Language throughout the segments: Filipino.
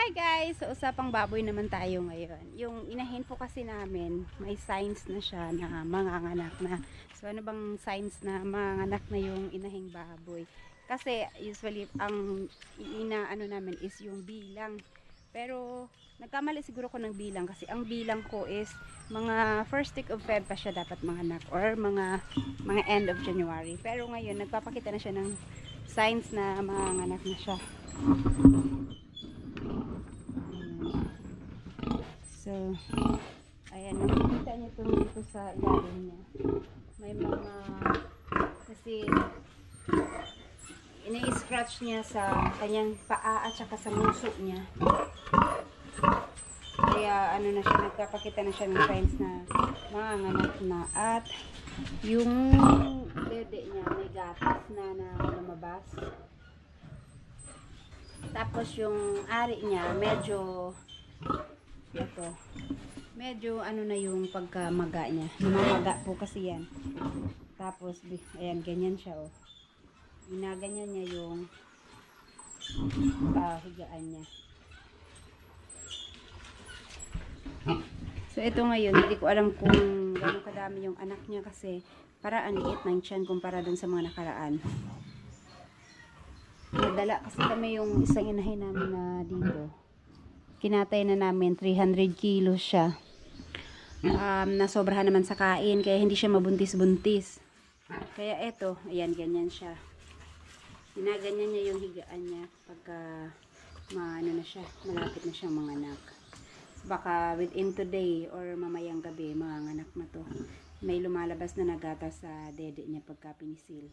Hi guys! So, usapang baboy naman tayo ngayon. Yung inahin po kasi namin, may signs na siya na manganganak na. So, ano bang signs na manganganak na yung inahing baboy? Kasi, usually, ang inaano namin is yung bilang. Pero, nagkamali siguro ko ng bilang kasi ang bilang ko is mga first week of Feb pa siya dapat manganak or mga end of January. Pero ngayon, nagpapakita na siya ng signs na manganganak na siya. So, ayan, nakikita niyo ito dito sa ilalim niya. May mga, kasi, ini-scratch niya sa kanyang paa at saka sa muso niya. Kaya, ano na siya, nagpapakita na siya ng signs na manganganak na. At, yung dede niya, may gatas na lumabas. Tapos, yung ari niya, medyo ano na yung pagkamaga niya. Mamaga po kasi yan. Tapos, ayan, ganyan siya, oh. Ginaganyan niya yung higaan niya. So, ito ngayon, hindi ko alam kung gano'ng kadami yung anak niya kasi para ang liit ng tiyan kumpara dun sa mga nakaraan. Nadala kasi kami yung isang inahin namin na dito. Kinatay na namin, 300 kilos siya. Nasobrahan naman sa kain, kaya hindi siya mabuntis-buntis. Kaya eto, ayan, ganyan siya. Ginaganyan niya yung higaan niya pagka ano na siya, malapit na siyang manganak. Baka within today or mamayang gabi, manganak na to. May lumalabas na nagata sa dede niya pagka pinisil.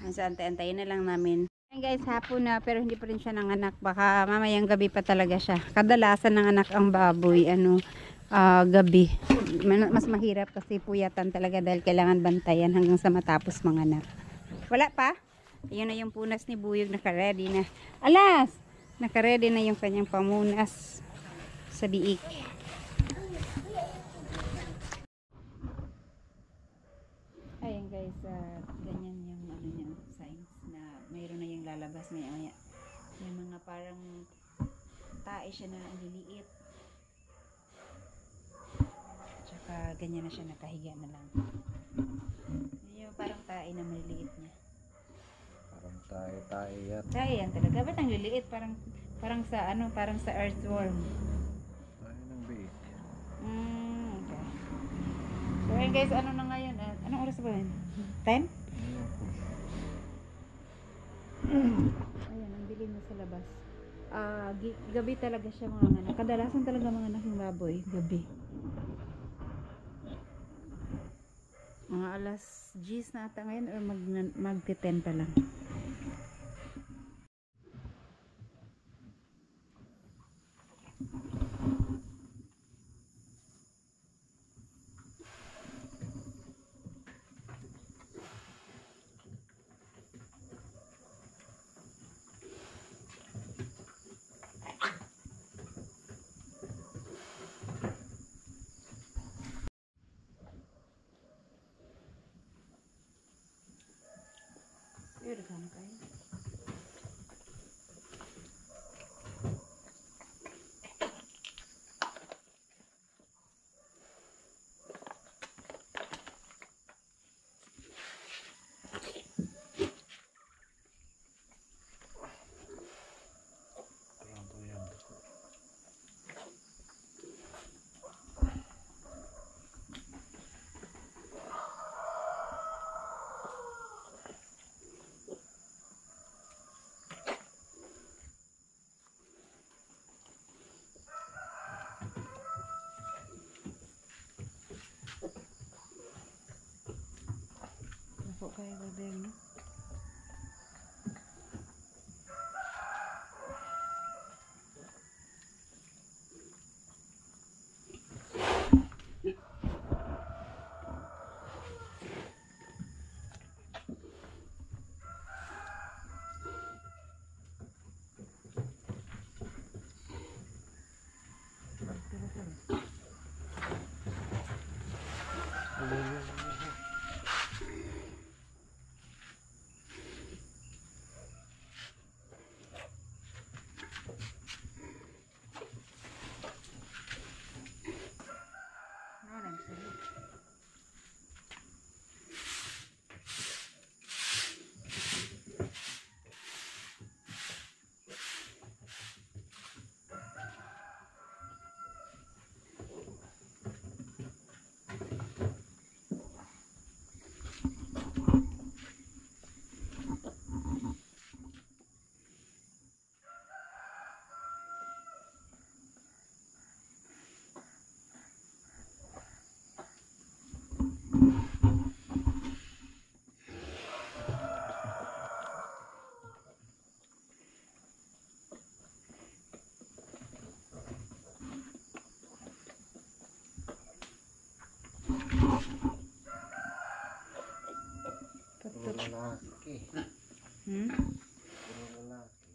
So, antayin na lang namin. Ayan guys, hapon na pero hindi pa rin siya nanganak. Baka mamayang gabi pa talaga siya. Kadalasan nanganak ang baboy, gabi. Mas mahirap kasi puyatan talaga dahil kailangan bantayan hanggang sa matapos manganak. Wala pa? Ayun na yung punas ni Buyog, naka-ready na. Alas! Naka-ready na yung kanyang pamunas sa biik. Ayan guys, ganyan yung signs na mayroon na yung lalabas maya-maya. Yung mga parang tae siya na liliit. Tsaka ganyan na siya, nakahiga na lang. Yung parang tae na maliliit niya. Parang tae yan. Tae yan talaga. Ba't ang liliit? Parang sa earthworm. Tae ng biik. Okay. So ayan guys, ano na ngayon? Anong oras ba yun? 10? Ayan, ang dilim na sa labas. Gabi talaga siya mga anak. Kadalasan talaga mga anak yung baboy. Gabi. Mga alas 10 na ata ngayon or mag-10 pa lang. Kan kayo. Ako kayo babel, no? lalaki. Hmm? Puro lalaki.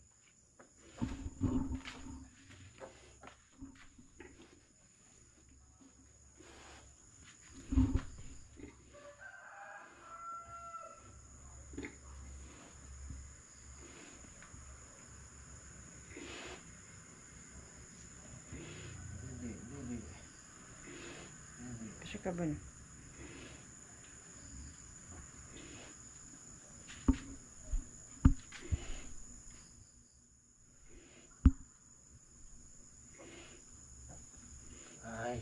Dili. Kasi ka ba na? Ay.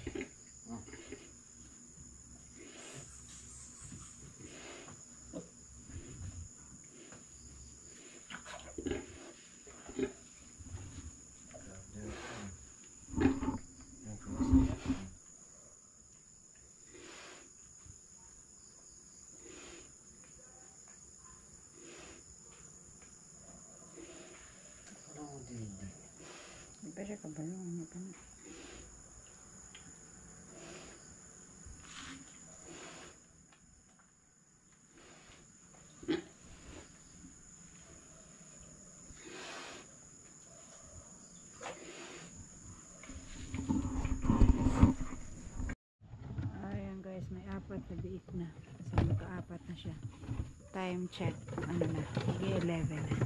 Kasi ka ba na? Ano pa na? Ayan guys, may 4 na biik na. Kasi magka-4 na siya. Time check. Ano na? 11 na.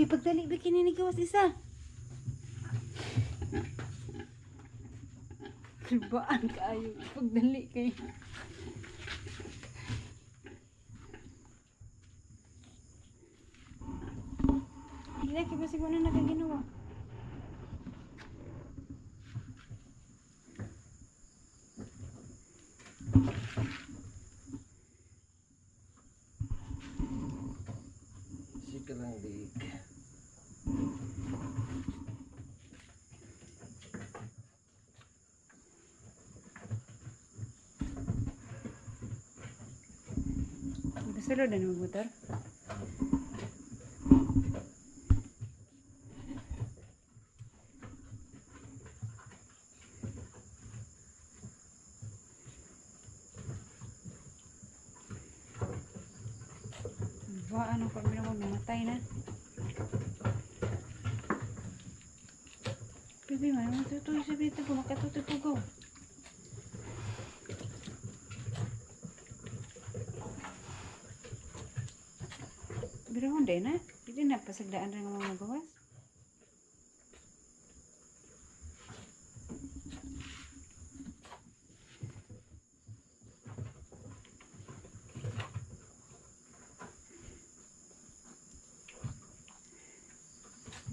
Pagdali, bikini ni gawas isa. Baan kaayo. Pagdali kay. Hila, kaya ba siguro na nakaginawa? Sika lang biik. Gusto na magmotor? Ba, ano pag namatay na? Bibi, man, matutuloy sa bito ko, makatututugaw. Pero hindi na. Hindi na pasagdaan rin ang mga magawas.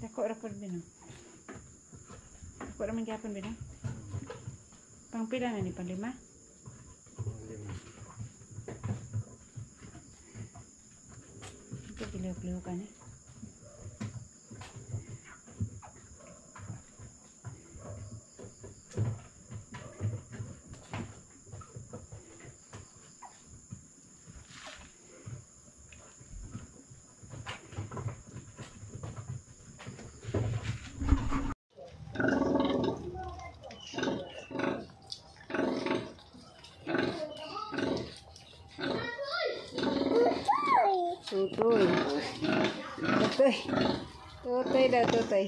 Dako record din. Dako naman gyapon din. Pang pila na ni pang 5? Ito piliw-piliw ka ni. tutoy. Tutoy. Tutoy daw, tutoy.